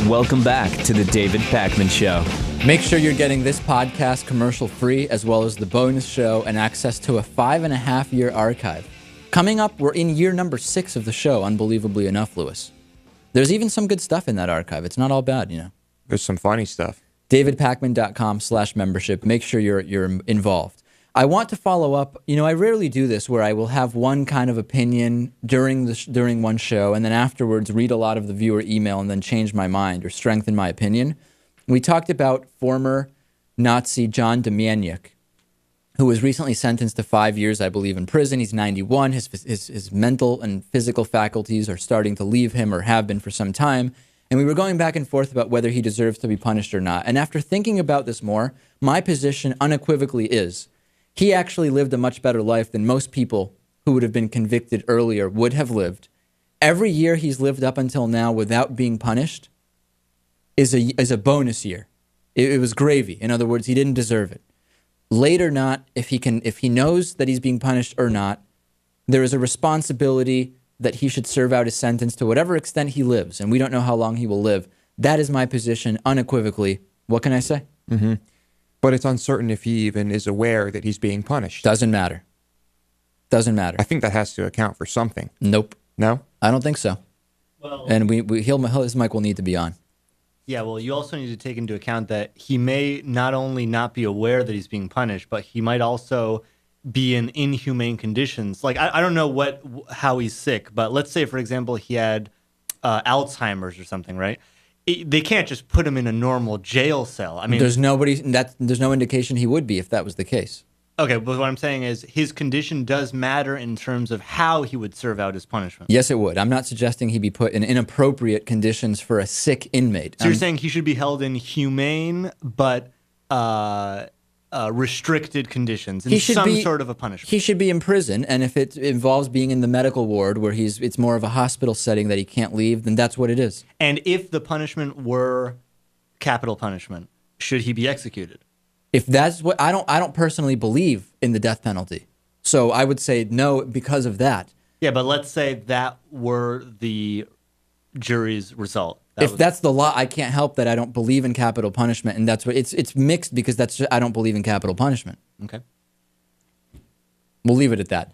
Welcome back to the David Pakman Show. Make sure you're getting this podcast commercial-free, as well as the bonus show and access to a 5.5-year archive. Coming up, we're in year number 6 of the show, unbelievably enough, Lewis. There's even some good stuff in that archive. It's not all bad, you know. There's some funny stuff. DavidPakman.com/membership. Make sure you're involved. I want to follow up. You know, I rarely do this where I will have one kind of opinion during one show and then afterwards read a lot of the viewer email and then change my mind or strengthen my opinion. We talked about former Nazi John Demjanjuk, who was recently sentenced to 5 years, I believe, in prison. He's 91. His mental and physical faculties are starting to leave him or have been for some time. And we were going back and forth about whether he deserves to be punished or not. And after thinking about this more, my position unequivocally is he actually lived a much better life than most people who would have been convicted earlier would have lived. Every year he's lived up until now without being punished is a bonus year. It was gravy. In other words, he didn't deserve it. Late or not, if he knows that he's being punished or not, there is a responsibility that he should serve out his sentence to whatever extent he lives, and we don't know how long he will live. That is my position unequivocally. What can I say? Mm-hmm. But it's uncertain if he even is aware that he's being punished. Doesn't matter. Doesn't matter. I think that has to account for something. Nope. No? I don't think so. Well, and his mic will need to be on. Yeah, well, you also need to take into account that he may not only not be aware that he's being punished, but he might also be in inhumane conditions. Like, I don't know how he's sick, but let's say, for example, he had Alzheimer's or something, right? They can't just put him in a normal jail cell. I mean, there's no indication he would be if that was the case. Okay, but what I'm saying is his condition does matter in terms of how he would serve out his punishment. Yes, it would. I'm not suggesting he be put in inappropriate conditions for a sick inmate. So you're saying he should be held in humane but restricted conditions in sort of a punishment. He should be in prison, and if it involves being in the medical ward where it's more of a hospital setting that he can't leave, then that's what it is. And if the punishment were capital punishment, should he be executed? If that's what I don't personally believe in the death penalty, so I would say no because of that. Yeah, but let's say that were the jury's result. That's the law, I can't help that I don't believe in capital punishment, and that's what it's mixed because I don't believe in capital punishment. Okay, we'll leave it at that.